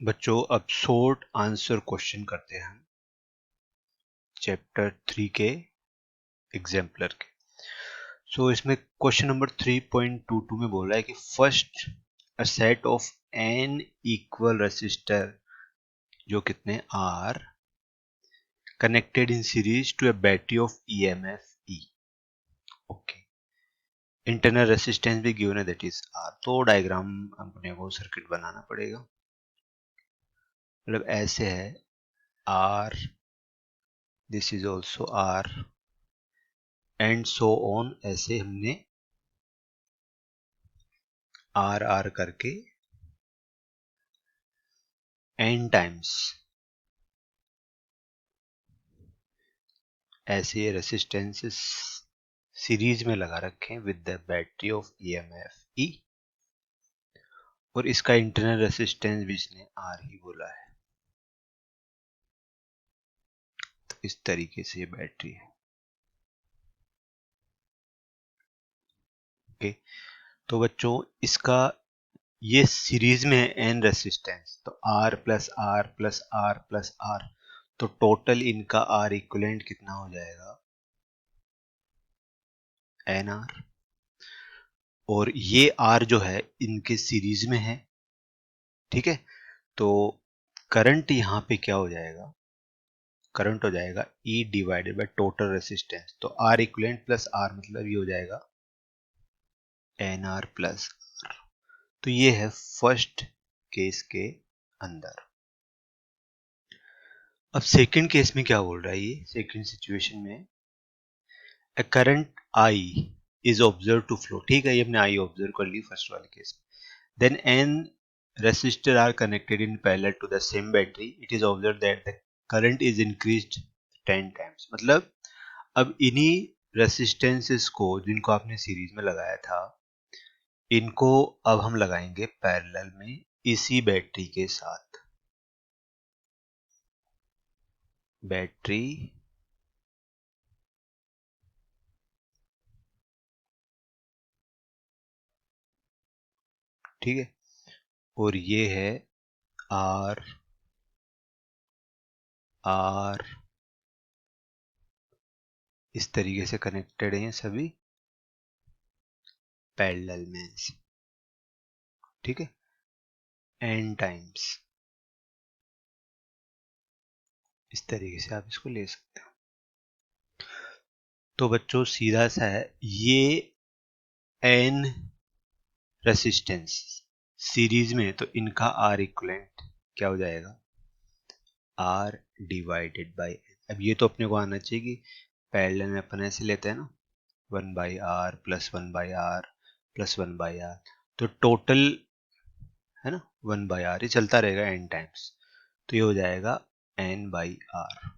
बच्चों अब short answer question करते हैं हम चैप्टर 3 के एग्जाम्पलर के। सो इसमें क्वेश्चन नंबर 3.22 में बोल रहा है कि first a set of n equal resistor जो कितने are connected in series to a battery of EMF E. Okay, internal resistance भी गिवन है दैट इज आर। तो डायग्राम अपने को सर्किट बनाना पड़ेगा। मतलब ऐसे है R, this is also R and so on. ऐसे हमने आर आर करके n टाइम्स ऐसे रेसिस्टेंसेस सीरीज में लगा रखे हैं with the battery of EMF ई, और इसका इंटरनल रेसिस्टेंस भी इसने आर ही बोला है। तो इस तरीके से ये बैटरी है। ओके, तो बच्चों इसका ये सीरीज में है एन रेसिस्टेंस, तो R plus R plus R plus R, तो टोटल इनका आर इक्विवेलेंट कितना हो जाएगा, एन आर। और ये आर जो है इनके सीरीज में है, ठीक है। तो करंट यहां पे क्या हो जाएगा, करंट हो जाएगा E divided by total resistance. तो आर इक्विवेलेंट प्लस आर मतलब ये हो जाएगा एन आर प्लस आर। तो ये है फर्स्ट केस के अंदर। अब सेकंड केस में क्या बोल रहा है, ये सेकंड सिचुएशन में a current I is observed to flow। ठीक है, ये हमने I ऑब्जर्व कर ली फर्स्ट वाले केस में। then n resistor are connected in parallel to the same battery, it is observed that the current is increased 10 times। मतलब अब इन्हीं रेसिस्टेंसेस को जिनको आपने सीरीज में लगाया था, इनको अब हम लगाएंगे पैरेलल में इसी बैटरी के साथ। बैटरी ठीक है, और ये है आर आर, इस तरीके से कनेक्टेड हैं सभी पैरेलल में, ठीक है, n टाइम्स। इस तरीके से आप इसको ले सकते हो। तो बच्चों सीधा सा है, ये n रेसिस्टेंस सीरीज में, तो इनका आर इक्विवेलेंट क्या हो जाएगा, आर डिवाइडेड बाई। अब ये तो अपने को आना चाहिए कि पैरेलल में अपन ऐसे लेते हैं ना, 1/r plus 1/r plus 1/r, तो टोटल है ना 1/r, ये चलता रहेगा n टाइम्स। तो ये हो जाएगा n/r।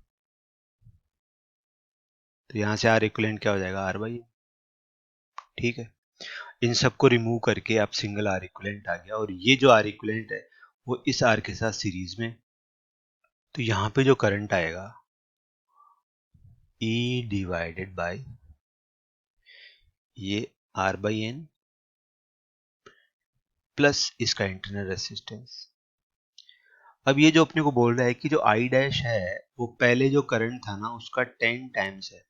तो यहां से आर इक्विवेलेंट क्या हो जाएगा, r/n। ठीक है, इन सबको रिमूव करके आप सिंगल आर इक्विवेलेंट आ गया, और ये जो आर इक्विवेलेंट है वो इस आर के साथ सीरीज में। तो यहां पे जो करंट आएगा E डिवाइडेड बाय ये r/n प्लस इसका इंटरनल रेसिस्टेंस। अब ये जो अपने को बोल रहा है कि जो I डैश है वो पहले जो करंट था ना उसका 10 टाइम्स है,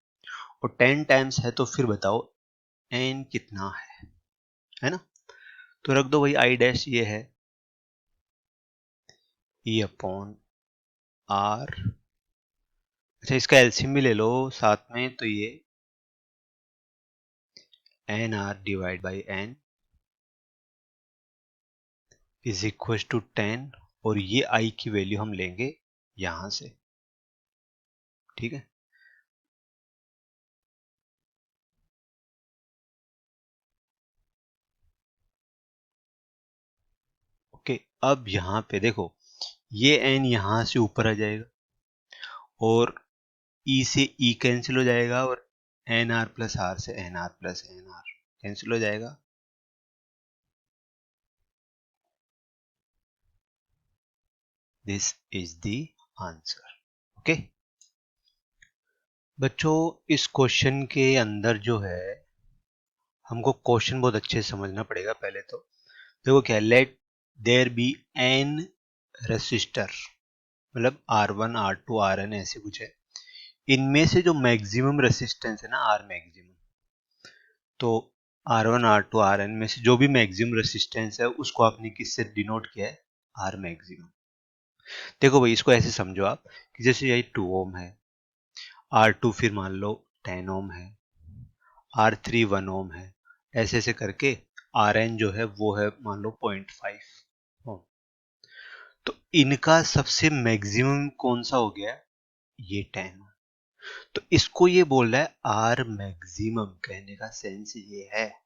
और 10 टाइम्स है तो फिर बताओ n कितना है ना। तो रख दो भाई I डैश ये है E अपॉन R। अच्छा, इसका एलसीएम भी ले लो साथ में, तो ये n R divide by n is equal to 10, और ये आई की वैल्यू हम लेंगे यहां से, ठीक है। ओके, अब यहां पे देखो ये एन यहां से ऊपर आ जाएगा, और ई से ई कैंसिल हो जाएगा, और एन आर प्लस आर से n R plus n R cancel हो जाएगा। This is the answer. Okay बच्चों, इस क्वेश्चन के अंदर जो है हमको क्वेश्चन बहुत अच्छे से समझना पड़ेगा। पहले तो देखो क्या, let there be n resistor, मतलब R1 R2 Rn ऐसे कुछ है, इनमें से जो मैक्सिमम रेसिस्टेंस है ना आर मैक्सिमम, तो R1 R2 Rn में से जो भी मैक्सिमम रेसिस्टेंस है उसको आपने किससे डिनोट किया है, आर मैक्सिमम। देखो भाई इसको ऐसे समझो आप कि जैसे यही 2 ओम है, R2 फिर मान लो 10 ओम है, R3 1 ओम है, ऐसे ऐसे करके Rn जो है वो है मान लो 0.5 ओम। तो इनका सबसे मैक्सिमम कौन सा हो गया, ये 10। तो इसको ये बोल रहा है आर मैक्सिमम, कहने का सेंस ये है,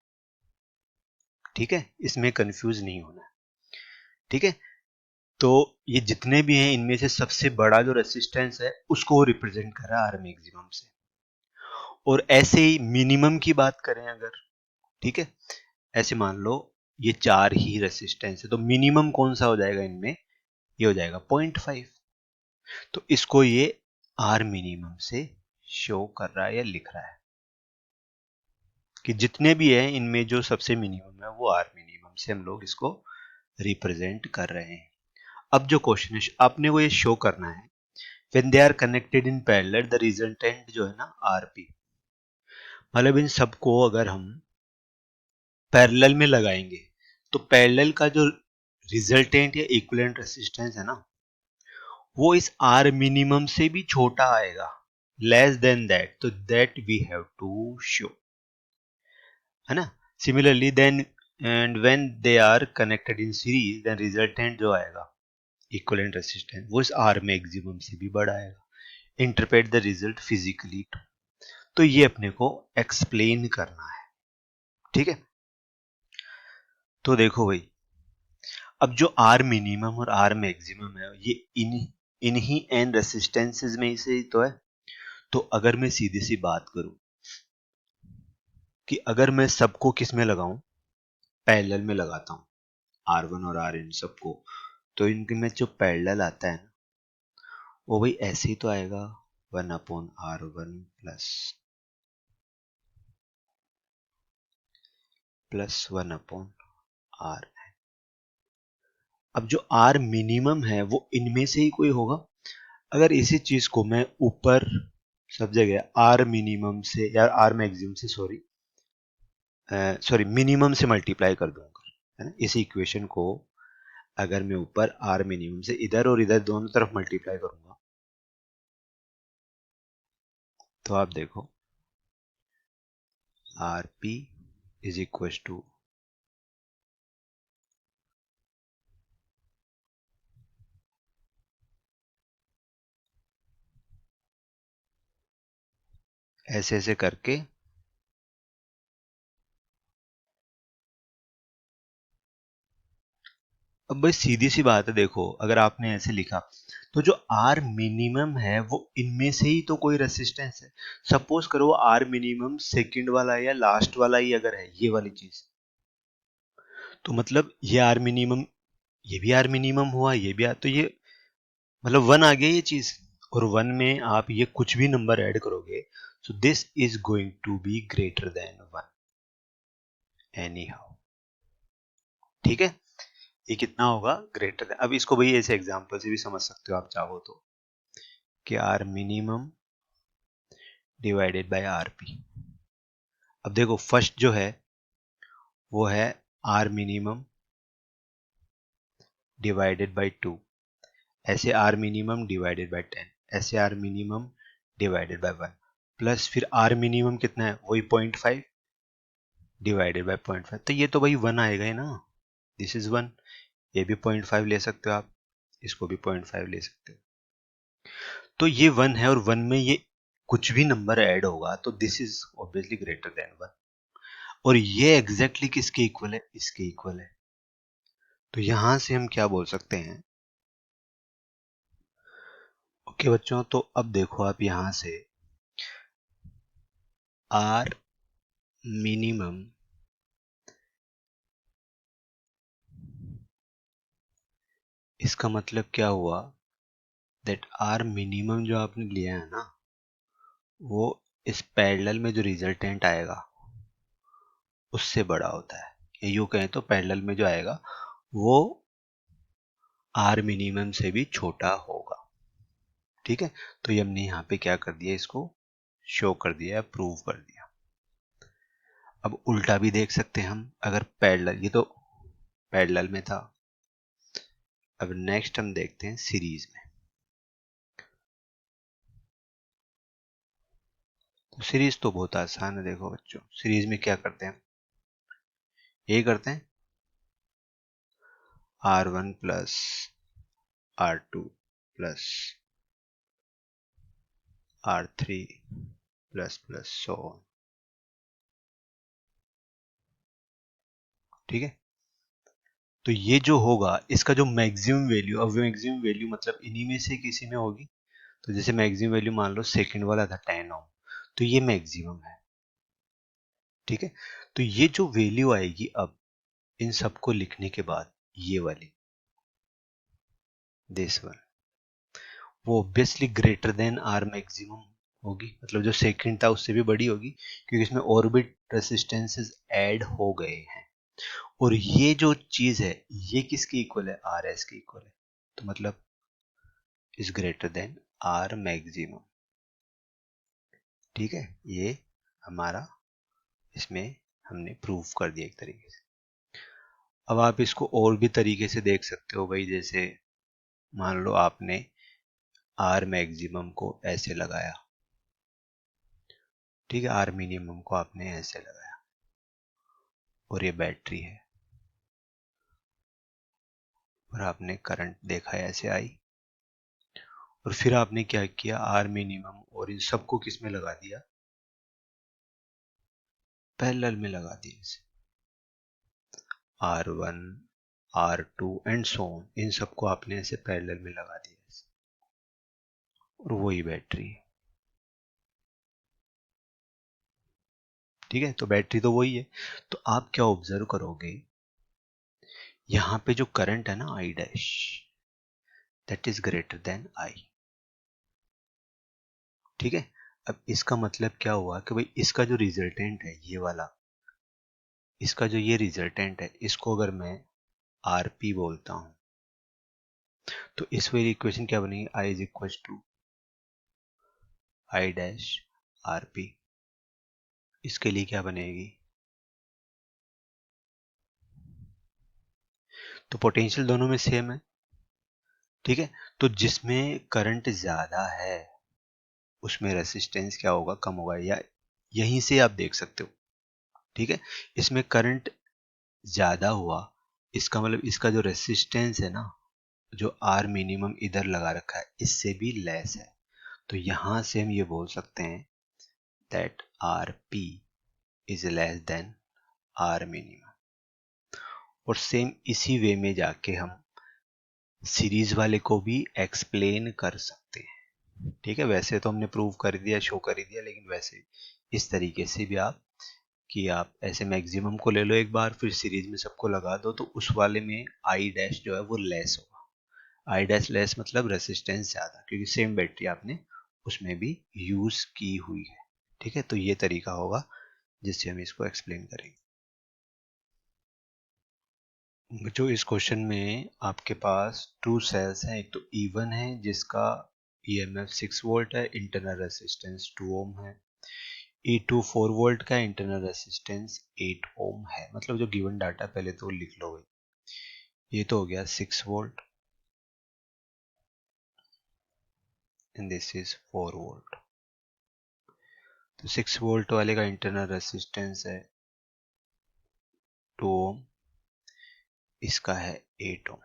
ठीक है, इसमें कंफ्यूज नहीं होना, ठीक है। तो ये जितने भी हैं इनमें से सबसे बड़ा जो रेसिस्टेंस है उसको वो रिप्रेजेंट कर रहा है आर मैक्सिमम से। और ऐसे ही मिनिमम की बात करें अगर, ठीक है, ऐसे मान लो ये 4 ही रेसिस्टेंस है, तो मिनिमम कौन सा हो जाएगा इनमें, ये हो जाएगा 0.5। तो इसको ये आर मिनिमम से शो कर रहा है या लिख रहा है कि जितने भी हैं इनमें जो सबसे मिनिमम है वो आर मिनिमम से हम लोग इसको रिप्रेजेंट कर रहे हैं। अब जो क्वेश्चन है आपने वो ये शो करना है, when they are connected in parallel the resultant जो है ना आरपी, मतलब इन सबको अगर हम पैरेलल में लगाएंगे तो पैरेलल का जो रिजल्टेंट या इक्विवेलेंट रेसिस्टेंस है ना वो इस आर मिनिमम से भी छोटा आएगा, लेस देन दैट, तो that we have to show, है ना। Similarly then and when they are connected in series then resultant जो आएगा इक्विवेलेंट रेसिस्टेंस वो इस आर मैक्सिमम से भी बड़ा आएगा। इंटरप्रेट द रिजल्ट फिजिकली, तो ये अपने को एक्सप्लेन करना है, ठीक है। तो देखो भाई अब जो आर मिनिमम और आर मैक्सिमम है ये इन्हीं एन रेसिस्टेंसेस में से ही तो है। तो अगर मैं सीधी सी बात करूं कि अगर मैं सबको किस में लगाऊं, पैरेलल में लगाता हूं R1 और Rn सबको, तो इनके में जो पैरेलल आता है ना वो भाई ऐसे ही तो आएगा 1/R1 प्लस 1/R। अब जो आर मिनिमम है वो इनमें से ही कोई होगा। अगर इसी चीज को मैं ऊपर सब जगह आर मिनिमम से या आर मैक्सिमम से सॉरी मिनिमम से मल्टीप्लाई कर दूंगा, है ना, इस इक्वेशन को अगर मैं ऊपर आर मिनिमम से इधर और इधर दोनों तरफ मल्टीप्लाई करूंगा तो आप देखो R P is equal to ऐसे ऐसे करके अब भाई सीधी सी बात है, देखो अगर आपने ऐसे लिखा तो जो आर मिनिमम है वो इनमें से ही तो कोई रेसिस्टेंस है। सपोज करो आर मिनिमम सेकंड वाला या लास्ट वाला ही अगर है ये वाली चीज, तो मतलब ये आर मिनिमम, ये भी आर मिनिमम हुआ, ये भी आर, तो ये मतलब वन आ गया ये चीज। और वन में आप ये कुछ भी नंबर ऐड करोगे so this is going to be greater than one anyhow, ठीक है। ये कितना होगा, ग्रेटर देन। अब इसको भाई ऐसे एग्जांपल से भी समझ सकते हो आप चाहो तो, कि R minimum divided by R P. अब देखो फर्स्ट जो है वो है आर मिनिमम डिवाइडेड बाय 2, ऐसे आर मिनिमम डिवाइडेड बाय 10, ऐसे R minimum divided by 1, plus फिर आर मिनिमम कितना है वही 0.5 डिवाइडेड बाय 0.5, तो ये तो भाई 1 आएगा ही ना, दिस इज 1। ये भी 0.5 ले सकते हो आप, इसको भी 0.5 ले सकते हो। तो ये 1 है और 1 में ये कुछ भी नंबर ऐड होगा तो this is obviously greater then 1। और ये एग्जैक्टली किसके इक्वल है, इसके इक्वल है। तो यहां से हम क्या बोल सकते हैं, ओके बच्चों, तो अब देखो आप यहां से आर मिनिमम इसका मतलब क्या हुआ, दैट आर मिनिमम जो आपने लिया है ना वो इस पैरेलल में जो रिजल्टेंट आएगा उससे बड़ा होता है, या यूं कहें तो पैरेलल में जो आएगा वो आर मिनिमम से भी छोटा होगा। ठीक है, तो ये हमने यहाँ पे क्या कर दिया, इसको शो कर दिया, प्रूव कर दिया। अब उल्टा भी देख सकते हैं हम, अगर पैरेलल, ये तो पैरेलल में था। अब नेक्स्ट हम देखते हैं सीरीज में। तो सीरीज तो बहुत आसान है। देखो बच्चों, सीरीज में क्या करते हैं, ये करते हैं R1 plus R2 plus R3 plus plus so on. ठीक है, तो ये जो होगा इसका जो मैक्सिमम वैल्यू, अब मैक्सिमम वैल्यू मतलब इन्हीं में से किसी में होगी। तो जैसे मैक्सिमम वैल्यू मान लो सेकंड वाला था 10 ओम, तो ये मैक्सिमम है। ठीक है, तो ये जो वैल्यू आएगी अब इन सबको लिखने के बाद, ये वाली, दिस वन, वो obviously greater than R maximum होगी, मतलब जो सेकंड था उससे भी बड़ी होगी, क्योंकि इसमें और भी रेसिस्टेंसेस ऐड हो गए हैं। और ये जो चीज है ये किसके इक्वल है, आर एस के इक्वल है, तो मतलब is greater than R maximum. ठीक है, ये हमारा इसमें हमने प्रूफ कर दिया एक तरीके से। अब आप इसको और भी तरीके से देख सकते हो भाई, जैसे मान लो आपने आर मैक्सिमम को ऐसे लगाया, ठीक है, आर मिनिमम को आपने ऐसे लगाया, और ये बैटरी है, और आपने करंट देखा ऐसे आई, और फिर आपने क्या किया, आर मिनिमम और इन सबको किस में लगा दिया, पैरेलल में लगा दिया इसे, R1 R2 and so on, इन सबको आपने ऐसे पैरेलल में लगा दिया ऐसे, और वही बैटरी है। ठीक है, तो बैटरी तो वही है। तो आप क्या ऑब्जर्व करोगे, यहां पे जो करंट है ना I dash, that is greater then I। ठीक है, अब इसका मतलब क्या हुआ कि भाई इसका जो रिजल्टेंट है ये वाला, इसका जो ये रिजल्टेंट है, इसको अगर मैं RP बोलता हूं, तो इस वाली इक्वेशन क्या बनेगी, I is equal to I dash RP। इसके लिए क्या बनेगी, तो पोटेंशियल दोनों में सेम है। ठीक है, तो जिसमें करंट ज्यादा है उसमें रेसिस्टेंस क्या होगा, कम होगा, या यहीं से आप देख सकते हो। ठीक है, इसमें करंट ज्यादा हुआ, इसका मतलब इसका जो रेसिस्टेंस है ना, जो आर मिनिमम इधर लगा रखा है, इससे भी लेस है। तो यहां से हम ये बोल सकते हैं that R P is less than R minimum. और सेम इसी वे में जाके हम सीरीज वाले को भी एक्सप्लेन कर सकते हैं। ठीक है, वैसे तो हमने प्रूव कर दिया, शो कर ही दिया, लेकिन वैसे इस तरीके से भी आप, कि आप ऐसे मैक्सिमम को ले लो एक बार, फिर सीरीज में सबको लगा दो, तो उस वाले में आई डैश जो है वो लेस होगा। आई डैश लेस मतलब रेसिस्टेंस ज्यादा, क्योंकि सेम बैटरी आपने उसमें भी यूज की हुई है। ठीक है, तो ये तरीका होगा जिससे हम इसको एक्सप्लेन करेंगे। जो इस क्वेश्चन में आपके पास टू सेल्स हैं, एक तो E1 है जिसका EMF 6 वोल्ट है, इंटरनल रेसिस्टेंस 2 ओम है। E2 4 वोल्ट का, इंटरनल रेसिस्टेंस 8 ओम है। मतलब जो गिवन डाटा पहले तो लिख लो भाई, ये तो हो गया 6 volt and this is 4 volt. तो 6 वोल्ट वाले का इंटरनल रेसिस्टेंस है 2 ओम, इसका है 8 ओम,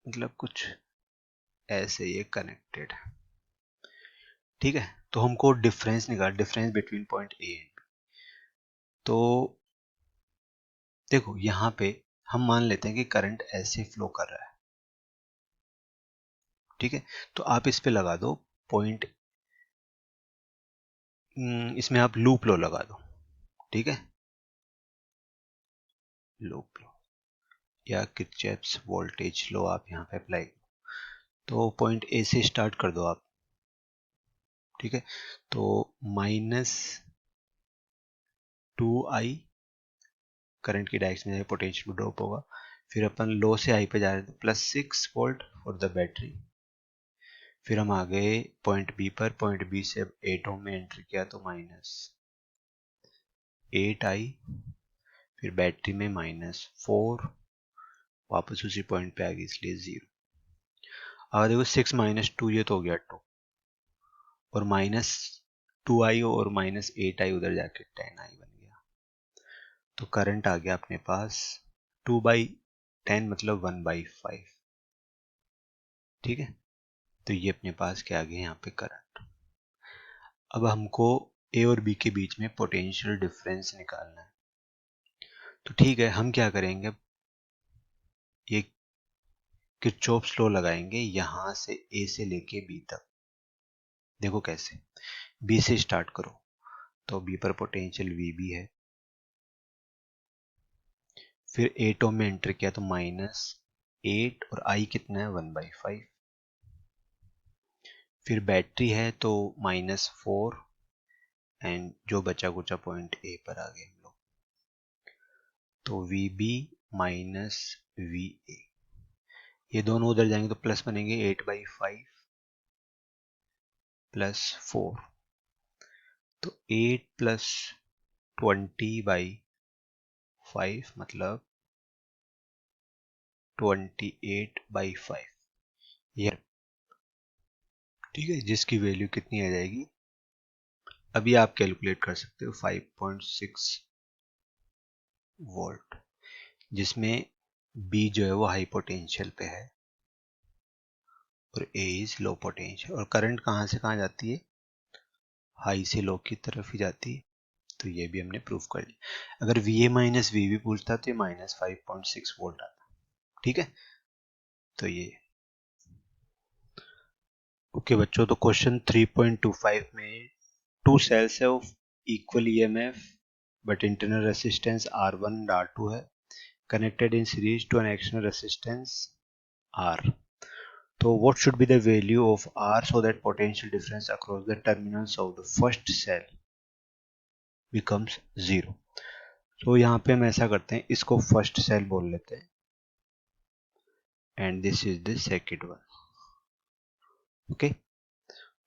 मतलब कुछ ऐसे ये कनेक्टेड है। ठीक है, तो हमको डिफरेंस निकाल, difference between point A and B. तो देखो यहाँ पे हम मान लेते हैं कि करंट ऐसे फ्लो कर रहा है। ठीक है, तो आप इस पे लगा दो पॉइंट, इसमें आप लूप लो लगा दो। ठीक है, लूप लो या किरचॉफ्स वोल्टेज लो आप यहाँ पे अप्लाई, तो पॉइंट ए से स्टार्ट कर दो आप। ठीक है, तो -2I करंट की डायरेक्शन में पोटेंशियल ड्रॉप होगा। फिर अपन लो से हाई पे जा रहे थे, +6 वोल्ट फॉर द बैटरी। फिर हम आ गए पॉइंट बी पर, पॉइंट बी से 8 ओम में एंटर किया तो -8 आई, फिर बैटरी में -4, वापस उसी पॉइंट पे आ गई, इसलिए 0। अब देखो 6 - 2, ये तो हो गया 2, और -2 आई और -8 आई उधर जाके 10 आई बन गया। तो करंट आ गया अपने पास 2/10 मतलब 1/5। ठीक है, तो ये अपने पास क्या आ गया यहाँ पे करंट। अब हमको ए और बी के बीच में पोटेंशियल डिफरेंस निकालना है। तो ठीक है, हम क्या करेंगे, ये किरचॉफ्स लॉ लगाएंगे यहां से ए से लेके बी तक। देखो कैसे, बी से स्टार्ट करो, तो बी पर पोटेंशियल वीबी है। फिर 8 ओम में एंटर किया तो -8, और आई कितना है 1/5। फिर बैटरी है तो -4, एंड जो बचा कुचा पॉइंट ए पर आ गए हम लोग, तो VB माइनस VA, ये दोनों उधर जाएंगे तो प्लस बनेंगे, 8/5 +4, तो 8 + 20/5 मतलब 28/5, ये ठीक है, जिसकी वैल्यू कितनी आ जाएगी, अभी आप कैलकुलेट कर सकते हो, 5.6 वोल्ट, जिसमें बी जो है वो हाई पोटेंशियल पे है और ए इज लो पोटेंशियल। और करंट कहाँ से कहाँ जाती है, हाई से लो की तरफ ही जाती है। तो ये भी हमने प्रूफ कर लिया। अगर VA माइनस VB पूछता तो ये -5.6 वोल्ट आता। ठीक है, तो ये ओके बच्चों। तो क्वेश्चन 3.25 में 2 cells है of equal EMF but internal resistance R1 and R2 है, connected in series to an external resistance R. So what should be the value of R so that potential difference across the terminals of the first cell becomes 0. तो यहाँ पे हम ऐसा करते हैं, इसको first cell बोल लेते हैं and this is the second one. Okay,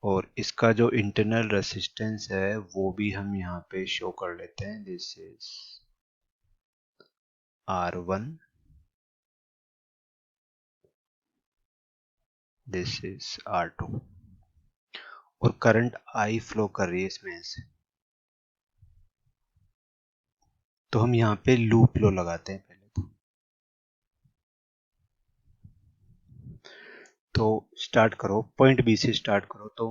और इसका जो इंटरनल रेसिस्टेंस है वो भी हम यहाँ पे शो कर लेते हैं, this is R1, this is R2, और करंट I फ्लो कर रही है इसमें से। तो हम यहाँ पे लूप लो लगाते हैं पहले तो स्टार्ट करो, पॉइंट बी से स्टार्ट करो, तो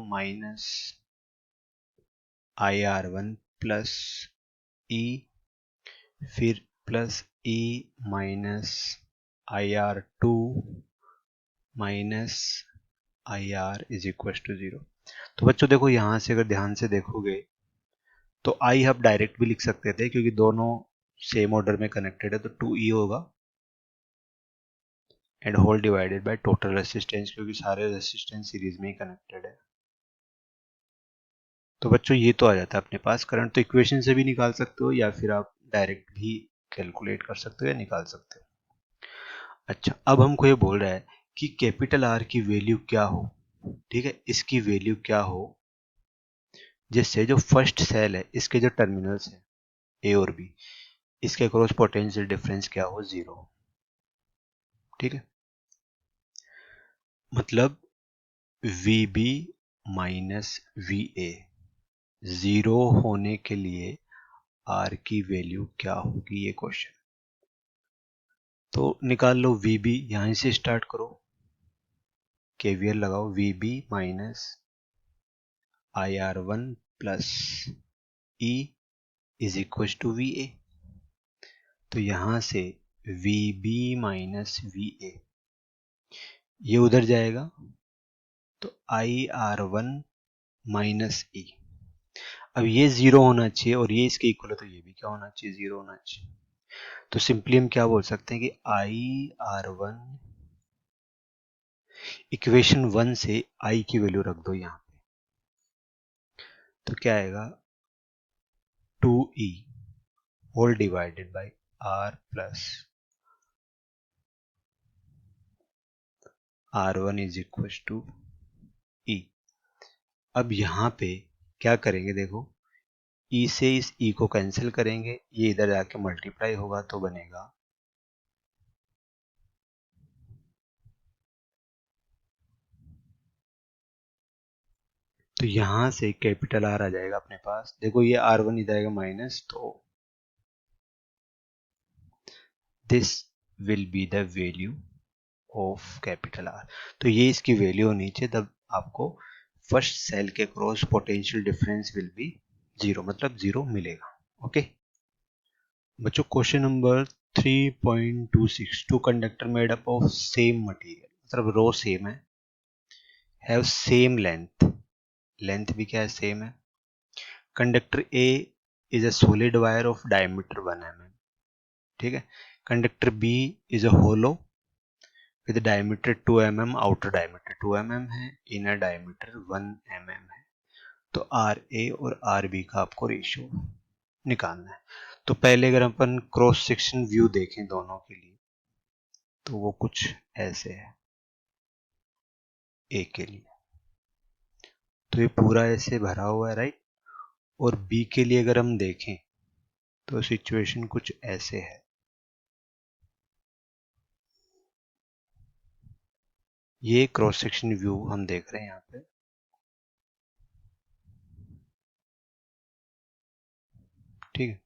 -IR1 प्लस E, फिर +E minus IR2 minus IR is equal to 0। तो बच्चों देखो, यहां से अगर ध्यान से देखोगे तो I हम डायरेक्ट भी लिख सकते थे, क्योंकि दोनों सेम ऑर्डर में कनेक्टेड है, तो 2E होगा and whole divided by total resistance, क्योंकि सारे रेसिस्टेंस सीरीज में ही कनेक्टेड है। तो बच्चों ये तो आ जाता है अपने पास करंट। तो इक्वेशन से भी निकाल सकते हो या फिर आप डायरेक्ट भी कैलकुलेट कर सकते हो या निकाल सकते हो। अच्छा, अब हमको ये बोल रहा है कि कैपिटल R की वैल्यू क्या हो, ठीक है, इसकी वैल्यू क्या हो जिससे जो फर्स्ट सेल है इसके जो टर्मिनल्स है ए और बी, इसके क्रॉस पोटेंशियल डिफरेंस क्या हो, 0। ठीक है, मतलब VB माइनस VA 0 होने के लिए R की वैल्यू क्या होगी, ये क्वेश्चन। तो निकाल लो VB, यहीं से स्टार्ट करो, KVL लगाओ, VB minus IR1 plus E is equal to VA। तो यहां से VB माइनस VA ये उधर जाएगा, तो IR1 माइनस E। अब ये 0 होना चाहिए और ये इसके इक्वल है, तो ये भी क्या होना चाहिए, 0 होना चाहिए। तो सिंपली हम क्या बोल सकते हैं कि IR1, इक्वेशन 1 से I की वैल्यू रख दो यहाँ पे, तो क्या आएगा, 2E whole divided by R plus R1 is equal to E। अब यहाँ पे क्या करेंगे, देखो E से इस E को कैंसिल करेंगे, ये इधर जाके मल्टीप्लाई होगा तो बनेगा तो यहां से कैपिटल R आ जाएगा अपने पास। देखो ये R1 इधर आएगा माइनस, तो this will be the value of capital R। तो ये इसकी वैल्यू होनी चाहिए, तब आपको फर्स्ट सेल के cross potential difference will be zero, मतलब जीरो मिलेगा। ओके बच्चों, question number 3.26, two conductor made up of same material, मतलब रो सेम है, हैव सेम लेंथ, लेंथ भी क्या है, सेम है। Conductor A is a solid wire of diameter 1 mm, ठीक है। Conductor B is a hollow with diameter 2 mm, outer diameter 2 mm है, inner diameter 1 mm है। तो आर ए और आर बी का आपको रेशियो निकालना है। तो पहले अगर अपन क्रॉस सेक्शन व्यू देखें दोनों के लिए, तो वो कुछ ऐसे है ए के लिए, तो ये पूरा ऐसे भरा हुआ है, राइट। और बी के लिए अगर हम देखें तो सिचुएशन कुछ ऐसे है, ये क्रॉस सेक्शन व्यू हम देख रहे हैं यहाँ पे, ठीक है।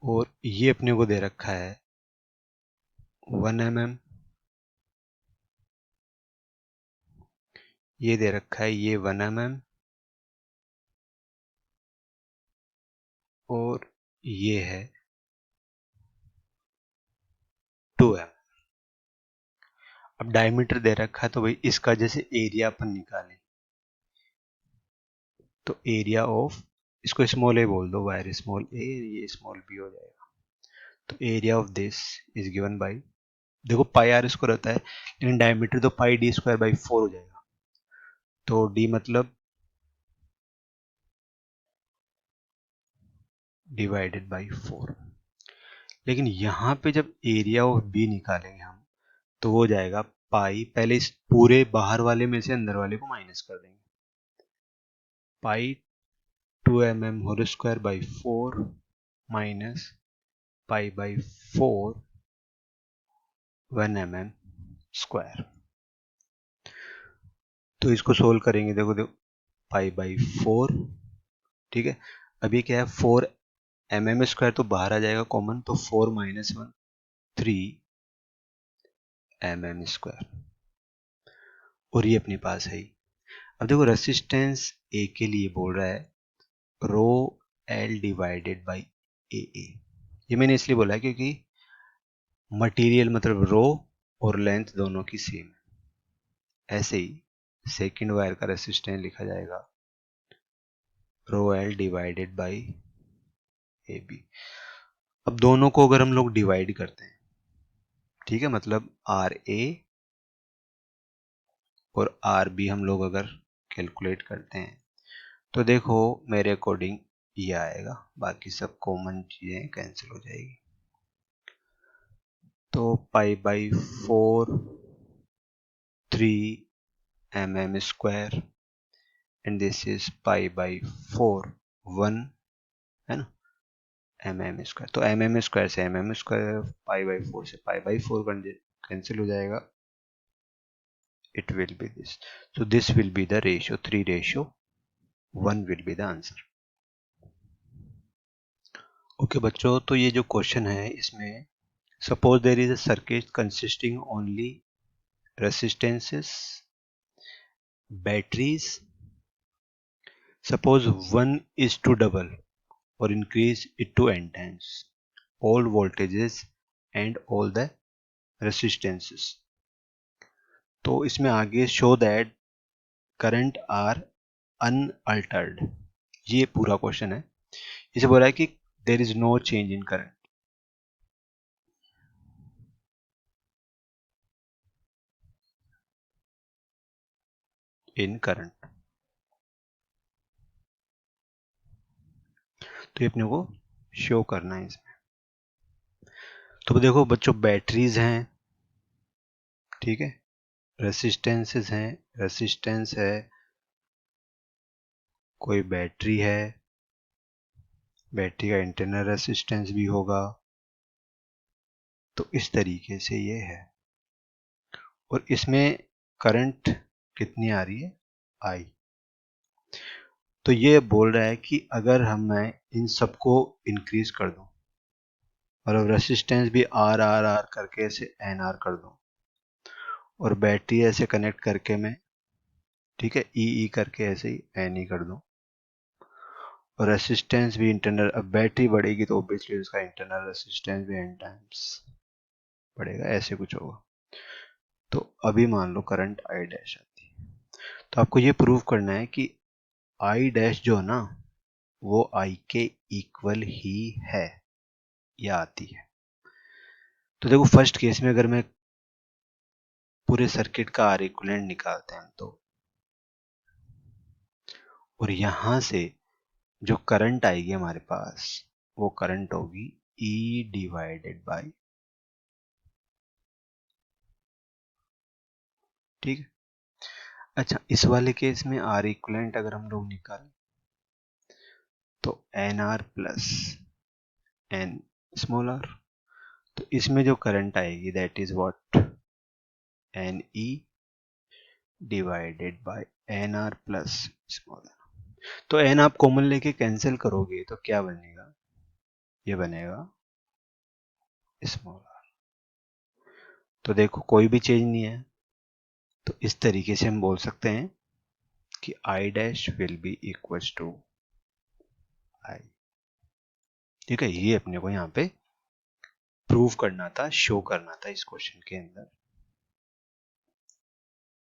और ये अपने को दे रखा है 1 mm, ये दे रखा है ये 1 mm, और ये है 2 mm। अब डायमीटर दे रखा है, तो भाई इसका जैसे एरिया अपन निकालें, तो एरिया ऑफ, इसको स्मॉल ए बोल दो, वायर स्मॉल ए, ये स्मॉल बी हो जाएगा। तो area of this is given by, देखो पाई आर इसको रहता है, लेकिन डायमीटर तो पाई डी स्क्वायर बाई 4 हो जाएगा। तो डी मतलब डिवाइडेड बाई 4। लेकिन यहाँ पे जब एरिया ऑफ बी निकालेंगे हम, तो वो जाएगा पाई, पहले इस पूरे बाहर वाले में से अंदर वाले को माइनस कर देंगे, pi 2 mm whole square by 4 minus pi by 4 1 mm square. तो इसको सोल्व करेंगे, देखो देखो पाई बाई 4, ठीक है। अभी क्या है 4 mm स्क्वायर तो बाहर आ जाएगा कॉमन, तो 4 माइनस 1 3 mm स्क्वायर, और ये अपने पास है ही। अब देखो रेसिस्टेंस ए के लिए बोल रहा है रो एल डिवाइडेड बाई ए ए। ये मैंने इसलिए बोला है क्योंकि मटेरियल मतलब रो और लेंथ दोनों की सेम है। ऐसे ही सेकंड वायर का रेसिस्टेंस लिखा जाएगा rho L divided by A B. अब दोनों को अगर हम लोग डिवाइड करते हैं, ठीक है, मतलब आर ए और आर बी हम लोग अगर कैलकुलेट करते हैं, तो देखो मेरे अकॉर्डिंग ये आएगा, बाकी सब कॉमन चीजें कैंसिल हो जाएगी। तो पाई by 4 3 mm square and this is pi by 4 1, है ना, mm स्क्वायर। तो mm स्क्वायर से mm स्क्वायर, पाई बाई 4 से पाई बाई 4 कैंसिल हो जाएगा, it will be this. So this will be the ratio, 3:1 will be the answer. Okay बच्चों, तो ये जो क्वेश्चन है इसमें suppose there is a circuit consisting only resistances, batteries, suppose 1 is to double or increase it to n times all voltages and all the resistances। तो इसमें आगे show that current are unaltered, ये पूरा question है। इसे बोला है कि there is no change in current, in current. तो ये अपने को शो करना है इसमें। तो देखो बच्चों, बैटरीज हैं, ठीक है, रेसिस्टेंसेस हैं, रेसिस्टेंस है, कोई बैटरी है, बैटरी का इंटरनल रेसिस्टेंस भी होगा। तो इस तरीके से ये है, और इसमें करंट कितनी आ रही है, आई। तो ये बोल रहा है कि अगर मैं इन सबको इंक्रीज कर दूं और अब रेसिस्टेंस भी आर आर आर करके ऐसे एन आर कर दूं, और बैटरी ऐसे कनेक्ट करके मैं, ठीक है, ई ई करके ऐसे ही एन ई कर दूं, और रेसिस्टेंस भी इंटरनल, अब बैटरी बढ़ेगी तो ऑब्वियसली उसका इंटरनल रेसिस्टेंस भी एन टाइम्स बढ़ेगा, ऐसे कुछ होगा। तो अभी मान लो करंट आई डैश आती है, तो आपको ये प्रूव करना है कि आई डैश जो है ना वो आई के इक्वल ही है या आती है। तो देखो फर्स्ट केस में अगर मैं पूरे सर्किट का आर इक्विवेलेंट निकालते हैं तो, और यहां से जो करंट आएगी हमारे पास वो करंट होगी ई डिवाइडेड बाय, ठीक है। अच्छा, इस वाले केस में आर इक्विवेलेंट अगर हम लोग निकालें तो n R plus n small R, तो इसमें जो करंट आएगी that is what, n E divided by n R plus small R. तो एन आप कॉमन लेके कैंसिल करोगे तो क्या बनेगा, ये बनेगा स्मॉल आर। तो देखो कोई भी चेंज नहीं है, तो इस तरीके से हम बोल सकते हैं कि I dash will be equal to I, ठीक है। ये अपने को यहाँ पे प्रूव करना था, शो करना था इस क्वेश्चन के अंदर।